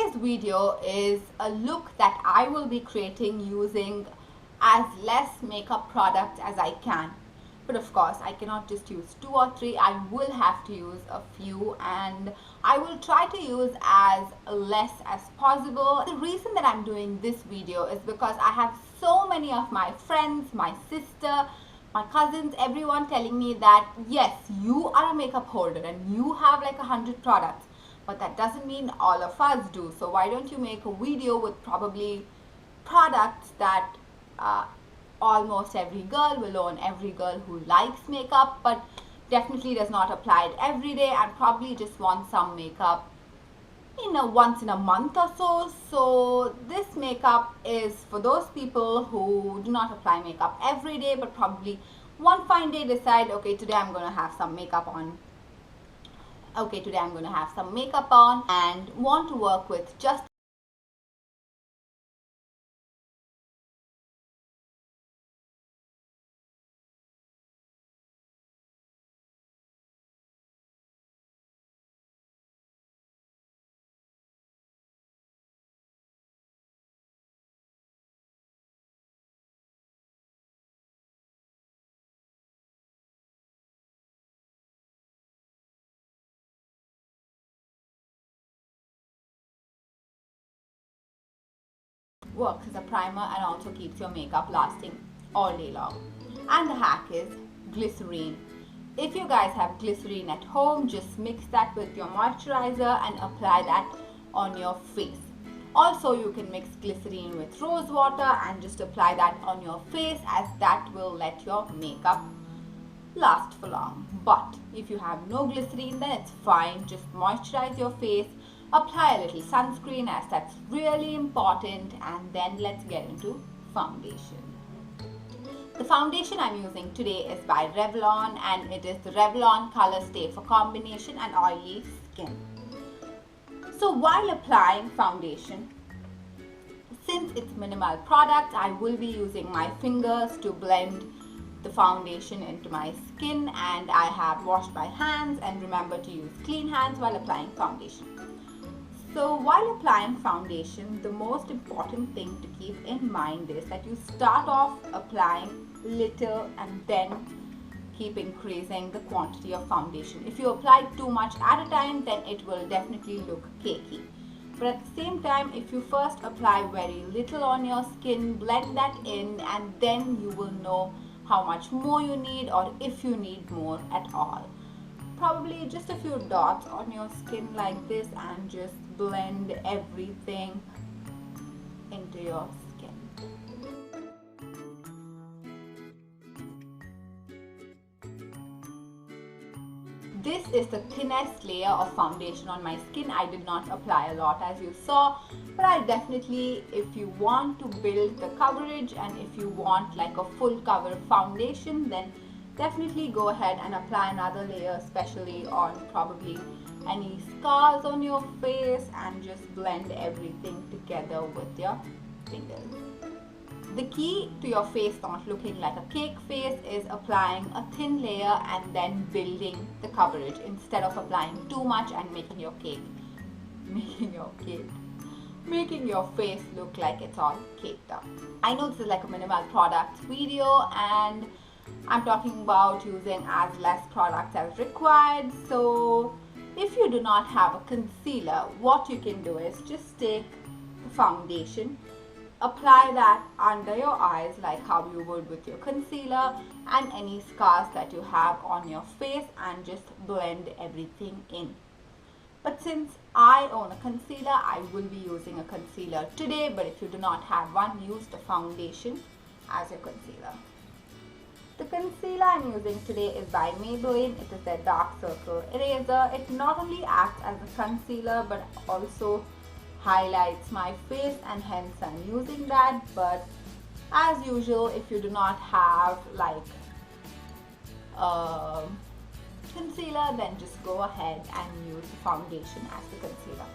today's video is a look that I will be creating using as less makeup products as I can. But of course, I cannot just use 2 or 3. I will have to use a few, and I will try to use as less as possible. The reason that I'm doing this video is because I have so many of my friends, my sister, my cousins, everyone telling me that yes, you are a makeup holder and you have like 100 products. But that doesn't mean all of us do. So why don't you make a video with probably products that almost every girl will own, every girl who likes makeup but definitely does not apply it every day and probably just wants some makeup once in a month or so. So this makeup is for those people who do not apply makeup every day but probably one fine day decide, okay, today I'm going to have some makeup on. Today I'm going to have some makeup on and want to work with just works as a primer and also keeps your makeup lasting all day long. And the hack is glycerine. If you guys have glycerine at home, just mix that with your moisturizer and apply that on your face. Also, you can mix glycerine with rose water and just apply that on your face, as that will let your makeup last for long. But if you have no glycerine, then it's fine. Just moisturize your face, apply a little sunscreen, as that's really important, and then let's get into foundation. The foundation I'm using today is by Revlon, and it is the Revlon Color Stay for combination and oily skin. So while applying foundation, since it's minimal product, I will be using my fingers to blend the foundation into my skin, and I have washed my hands, and remember to use clean hands while applying foundation. So while applying foundation, the most important thing to keep in mind is that you start off applying little and then keep increasing the quantity of foundation. If you apply too much at a time, then it will definitely look cakey. But at the same time, if you first apply very little on your skin, blend that in, and then you will know how much more you need, or if you need more at all. Probably just a few dots on your skin like this, and just blend everything into your skin. This is the thinnest layer of foundation on my skin. I did not apply a lot, as you saw, but I definitely, if you want to build the coverage and if you want like a full cover foundation, then definitely go ahead and apply another layer, especially on probably any scars on your face, and just blend everything together with your fingers. The key to your face not looking like a cake face is applying a thin layer and then building the coverage instead of applying too much and making your face look like it's all caked up. I know this is like a minimal product video, and I'm talking about using as less products as required. So if you do not have a concealer, what you can do is just take the foundation, apply that under your eyes like how you would with your concealer, and any scars that you have on your face, and just blend everything in. But since I own a concealer, I will be using a concealer today, but if you do not have one, use the foundation as your concealer. The concealer I'm using today is by Maybelline. It is their Dark Circle Eraser. It not only acts as a concealer but also highlights my face, and hence I'm using that. But as usual, if you do not have like concealer, then just go ahead and use the foundation as the concealer.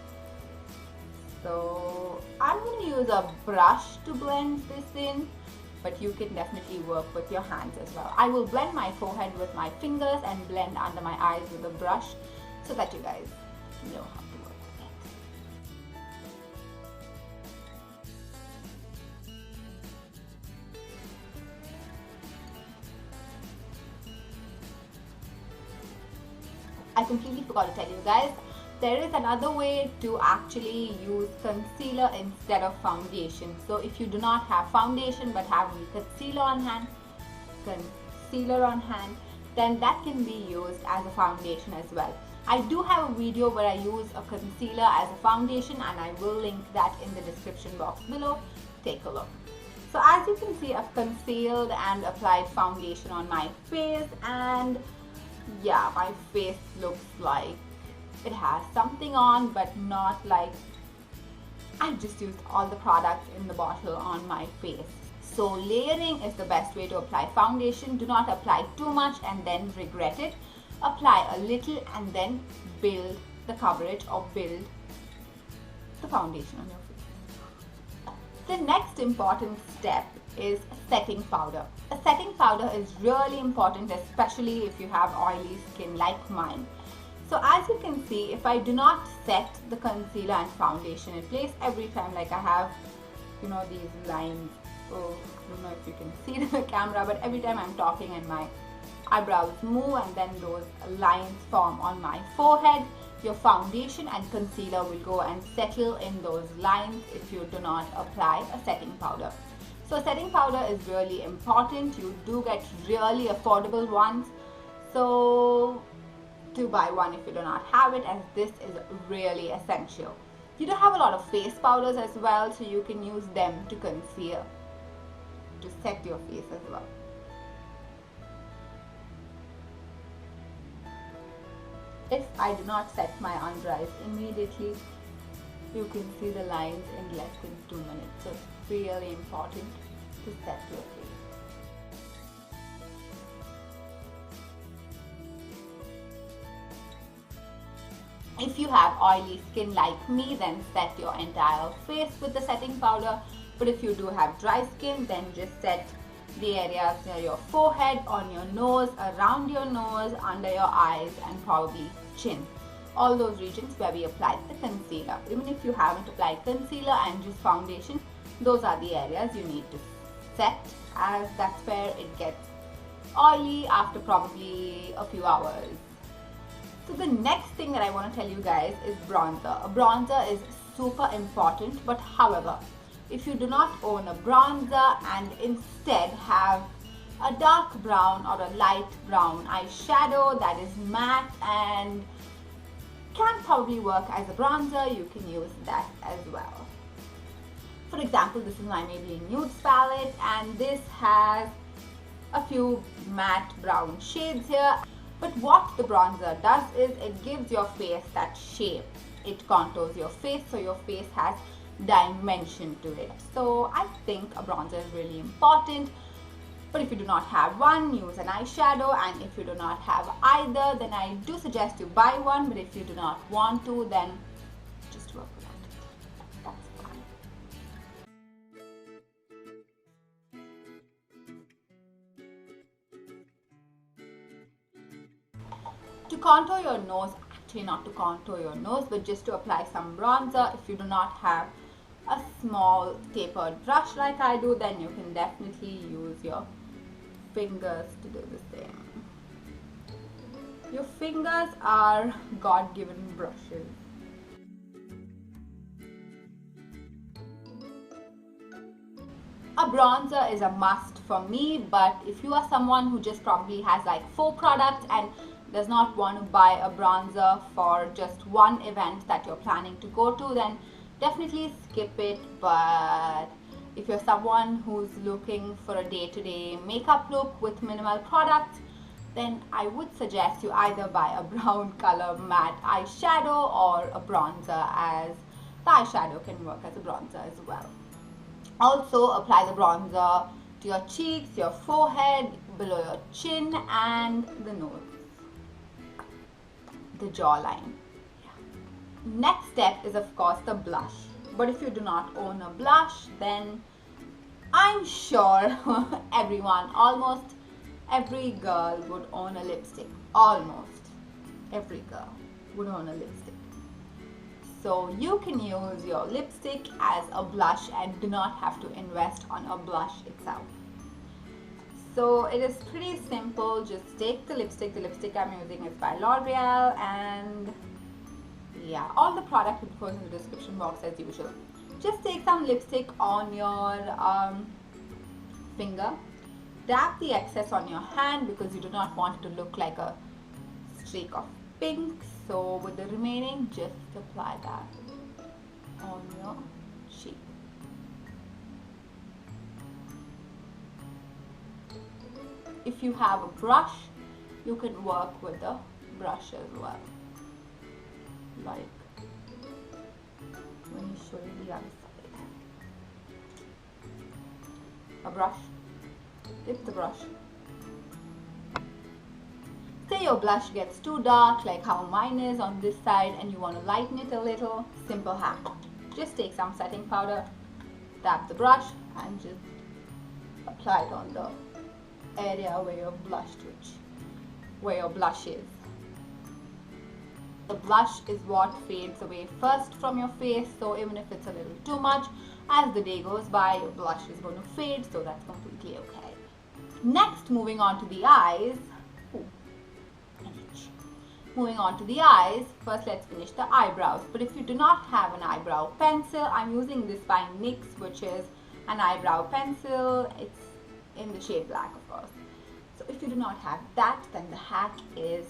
So I'm going to use a brush to blend this in, but you can definitely work with your hands as well. I will blend my forehead with my fingers and blend under my eyes with a brush so that you guys know how to work with it. I completely forgot to tell you guys, there is another way to actually use concealer instead of foundation. So if you do not have foundation but have concealer on hand, then that can be used as a foundation as well. I do have a video where I use a concealer as a foundation, and I will link that in the description box below. Take a look. So as you can see, I've concealed and applied foundation on my face, and yeah, my face looks like it has something on, but not like I just used all the products in the bottle on my face. So layering is the best way to apply foundation. Do not apply too much and then regret it. Apply a little and then build the coverage or build the foundation on your face. The next important step is setting powder. A setting powder is really important, especially if you have oily skin like mine. So as you can see, if I do not set the concealer and foundation in place every time, like I have, you know, these lines. Oh, I don't know if you can see it in the camera, but every time I'm talking and my eyebrows move and then those lines form on my forehead, your foundation and concealer will go and settle in those lines if you do not apply a setting powder. So setting powder is really important. You do get really affordable ones, so do buy one if you do not have it, as this is really essential. You do have a lot of face powders as well, so you can use them to conceal, to set your face as well. If I do not set my under eyes immediately, you can see the lines in less than 2 minutes. So it's really important to set your face. If you have oily skin like me, then set your entire face with the setting powder. But if you do have dry skin, then just set the areas near your forehead, on your nose, around your nose, under your eyes, and probably chin. All those regions where we applied the concealer. Even if you haven't applied concealer and just foundation, those are the areas you need to set, as that's where it gets oily after probably a few hours. So the next thing that I want to tell you guys is bronzer. A bronzer is super important, but however, if you do not own a bronzer and instead have a dark brown or a light brown eyeshadow that is matte and can probably work as a bronzer, you can use that as well. For example, this is my Maybelline Nudes palette, and this has a few matte brown shades here. But what the bronzer does is it gives your face that shape. It contours your face, so your face has dimension to it. So I think a bronzer is really important. But if you do not have one, use an eyeshadow, and if you do not have either, then I do suggest you buy one. But if you do not want to, then just work without it. That's fine. To contour your nose, actually not to contour your nose, but just to apply some bronzer, if you do not have a small tapered brush like I do, then you can definitely use your fingers to do the same. Your fingers are God-given brushes. A bronzer is a must for me, but if you are someone who just probably has like 4 products and does not want to buy a bronzer for just one event that you're planning to go to, then definitely skip it. But if you're someone who's looking for a day-to-day makeup look with minimal products, then I would suggest you either buy a brown color matte eyeshadow or a bronzer, as the eyeshadow can work as a bronzer as well. Also apply the bronzer to your cheeks, your forehead, below your chin and the nose, the jawline. Next step is of course the blush. But if you do not own a blush, then I'm sure everyone, almost every girl would own a lipstick. Almost every girl would own a lipstick. So you can use your lipstick as a blush and do not have to invest on a blush itself. So it is pretty simple. Just take the lipstick. The lipstick I'm using is by L'Oreal, and yeah, all the product info is in the description box as usual. Just take some lipstick on your finger. Dab the excess on your hand because you do not want it to look like a streak of pink. So with the remaining, just apply that on your cheek. If you have a brush, you can work with the brush as well. Like, let me show you the other side. A brush. Dip the brush. Say your blush gets too dark like how mine is on this side and you want to lighten it a little, simple hack. Just take some setting powder, tap the brush and just apply it on the area where your blush is. The blush is what fades away first from your face, so even if it's a little too much, as the day goes by, your blush is going to fade, so that's completely okay. Next, moving on to the eyes. Moving on to the eyes, first let's finish the eyebrows. But if you do not have an eyebrow pencil, I'm using this by NYX, which is an eyebrow pencil. It's in the shade black, of course. So if you do not have that, then the hack is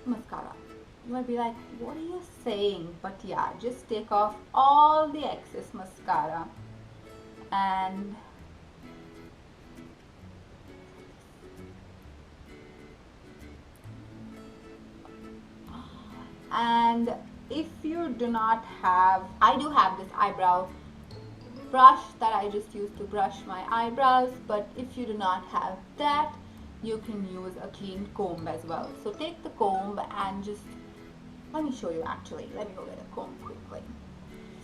mascara. You might be like, what are you saying? But yeah, just take off all the excess mascara and if you do not have, I do have this eyebrow brush that I just use to brush my eyebrows, but if you do not have that, you can use a clean comb as well. So take the comb and just, let me show you actually, let me go get a comb quickly.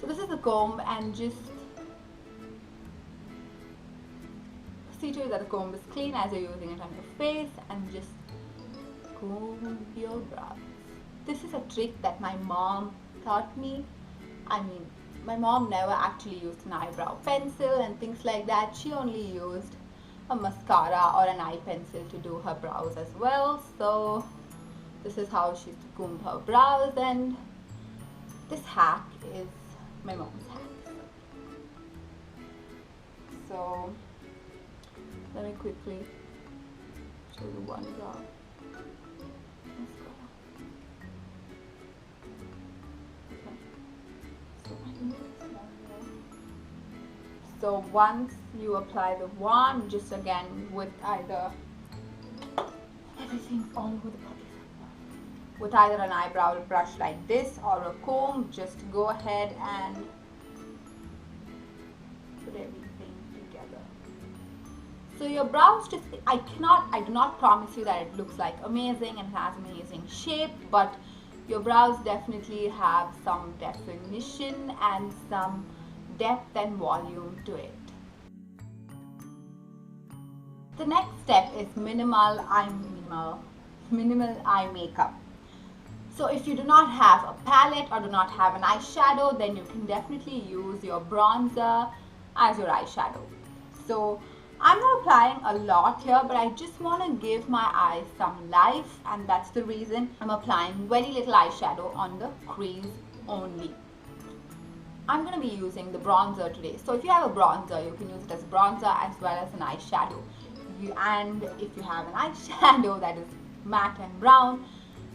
So this is the comb, and just see to it that the comb is clean as you're using it on your face, and just comb your brows. This is a trick that my mom taught me. I mean, my mom never actually used an eyebrow pencil and things like that. She only used a mascara or an eye pencil to do her brows as well. So this is how she used to comb her brows, and this hack is my mom's hack. So let me quickly show you one brow. So once you apply the one, just again with either, everything's all over the place, with either an eyebrow brush like this or a comb, just go ahead and put everything together. So your brows just, I do not promise you that it looks like amazing and has amazing shape, but your brows definitely have some definition and some depth and volume to it. The next step is minimal eye makeup. So if you do not have a palette or do not have an eyeshadow, then you can definitely use your bronzer as your eyeshadow. So I'm not applying a lot here, but I just want to give my eyes some life, and that's the reason I'm applying very little eyeshadow on the crease only. I'm going to be using the bronzer today. So if you have a bronzer, you can use it as a bronzer as well as an eyeshadow. And if you have an eyeshadow that is matte and brown,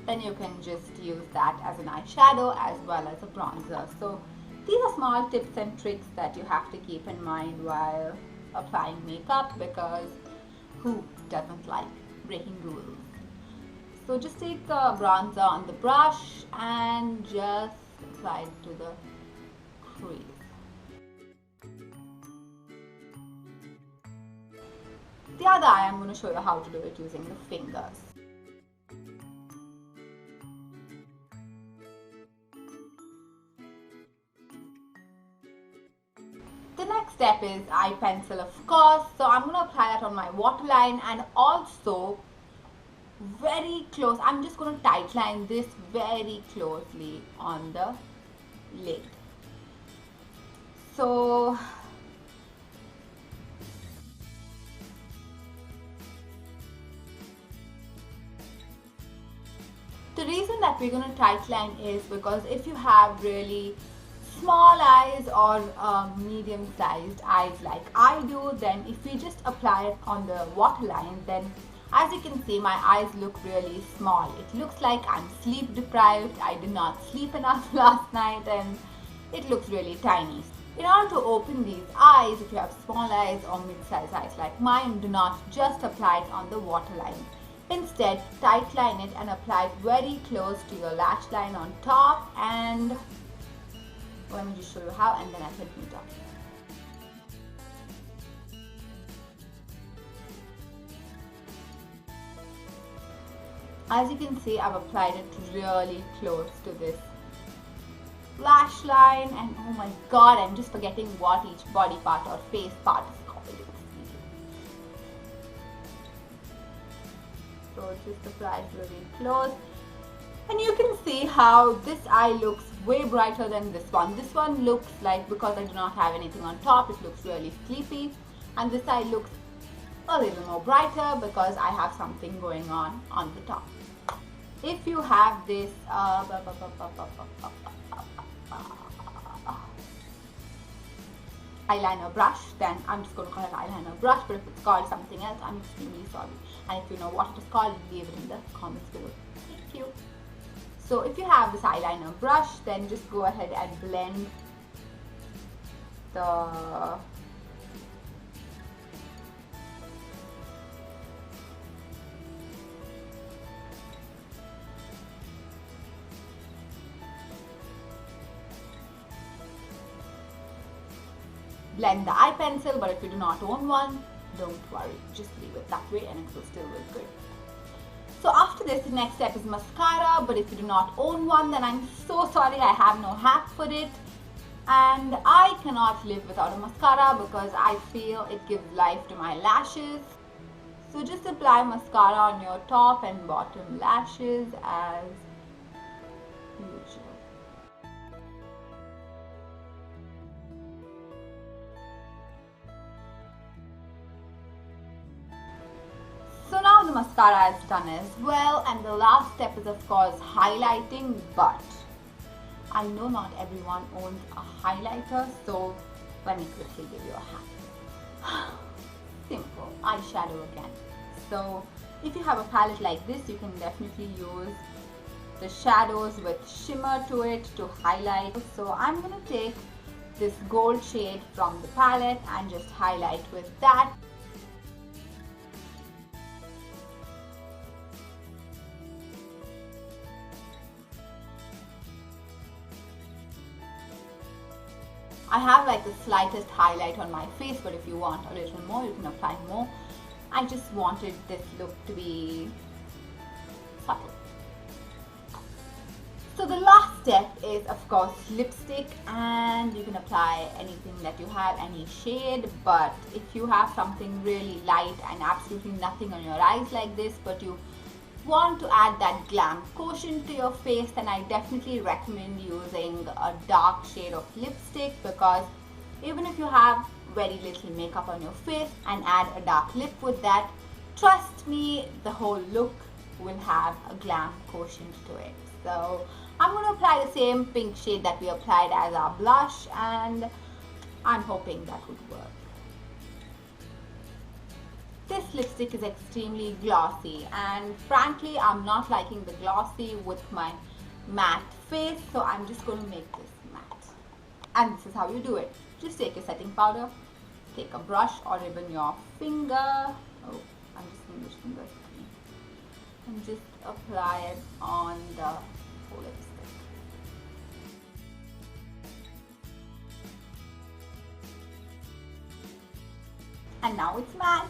then you can just use that as an eyeshadow as well as a bronzer. So these are small tips and tricks that you have to keep in mind while applying makeup, because who doesn't like breaking rules? So just take the bronzer on the brush and just apply it to the crease. The other eye, I'm going to show you how to do it using the fingers. The next step is eye pencil, of course. So I'm going to apply that on my waterline, and also very close. I'm just going to tightline this very closely on the lid. So The reason that we're going to tightline is because if you have really small eyes or medium sized eyes like I do, then if we just apply it on the waterline, then as you can see, my eyes look really small. It looks like I'm sleep deprived. I did not sleep enough last night and it looks really tiny. In order to open these eyes, if you have small eyes or mid-sized eyes like mine, do not just apply it on the waterline. Instead, tightline it and apply it very close to your lash line on top, and let me just show you how, and then I can meet up. As you can see, I've applied it really close to this lash line, and oh my god, I'm just forgetting what each body part or face part is called. So just apply it really close, and you can see how this eye looks way brighter than this one. This one looks like, because I do not have anything on top, it looks really sleepy, and this eye looks a little more brighter because I have something going on the top. If you have this eyeliner brush, then I'm just going to call it eyeliner brush, but if it's called something else, I'm extremely sorry. And if you know what it is called, leave it in the comments below. Thank you. So if you have this eyeliner brush, then just go ahead and blend the eye pencil, but if you do not own one, don't worry, just leave it that way and it will still look good. So after this, the next step is mascara, but if you do not own one, then I'm so sorry, I have no hack for it, and I cannot live without a mascara because I feel it gives life to my lashes. So just apply mascara on your top and bottom lashes as usual. So now the mascara is done as well, and the last step is of course highlighting, but I know not everyone owns a highlighter, so let me quickly give you a hack. Simple eyeshadow again. So if you have a palette like this, you can definitely use the shadows with shimmer to it to highlight. So I'm going to take this gold shade from the palette and just highlight with that. I have like the slightest highlight on my face, but if you want a little more, you can apply more. I just wanted this look to be subtle. So the last step is of course lipstick, and you can apply anything that you have, any shade, but if you have something really light and absolutely nothing on your eyes like this, but you want to add that glam quotient to your face, then I definitely recommend using a dark shade of lipstick, because even if you have very little makeup on your face and add a dark lip with that, trust me, the whole look will have a glam quotient to it. So I'm going to apply the same pink shade that we applied as our blush, and I'm hoping that would work. This lipstick is extremely glossy, and frankly I'm not liking the glossy with my matte face, so I'm just going to make this matte. And this is how you do it. Just take a setting powder, take a brush or even your finger, oh I'm just going to use finger, and just apply it on the whole lipstick. And now it's matte.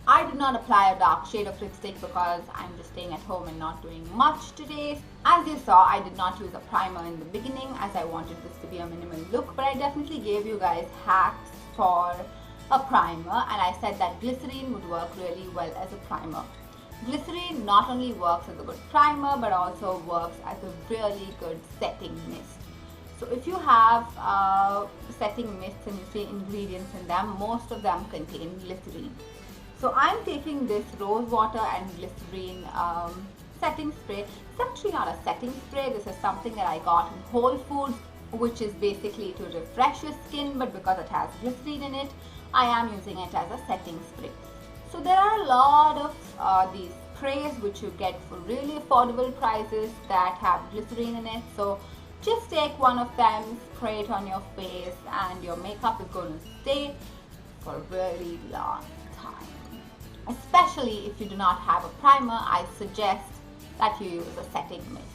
I did not apply a dark shade of lipstick because I'm just staying at home and not doing much today. As you saw, I did not use a primer in the beginning as I wanted this to be a minimal look, but I definitely gave you guys hacks for a primer, and I said that glycerine would work really well as a primer. Glycerine not only works as a good primer but also works as a really good setting mist. So if you have setting mists and you see ingredients in them, most of them contain glycerine. So I'm taking this rose water and glycerine setting spray. It's actually not a setting spray. This is something that I got in Whole Foods, which is basically to refresh your skin, but because it has glycerin in it, I am using it as a setting spray. So there are a lot of these sprays which you get for really affordable prices that have glycerin in it. So just take one of them, spray it on your face, and your makeup is going to stay for a really long time. Especially if you do not have a primer, I suggest that you use a setting mist.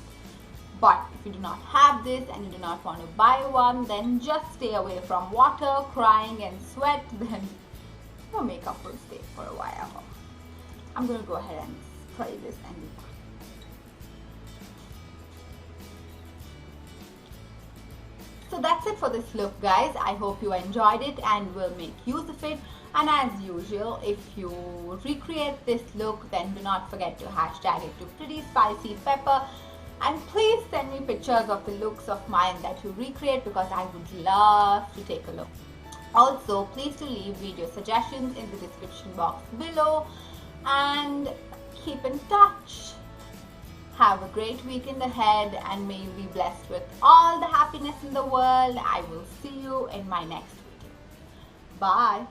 But if you do not have this and you do not want to buy one, then just stay away from water, crying and sweat, then your makeup will stay for a while. I'm going to go ahead and spray this and be back. So that's it for this look, guys. I hope you enjoyed it and will make use of it. And as usual, if you recreate this look, then do not forget to hashtag it to Pretty Spicy Pepper. And please send me pictures of the looks of mine that you recreate, because I would love to take a look. Also, please do leave video suggestions in the description box below and keep in touch. Have a great weekend ahead and may you be blessed with all the happiness in the world. I will see you in my next video. Bye.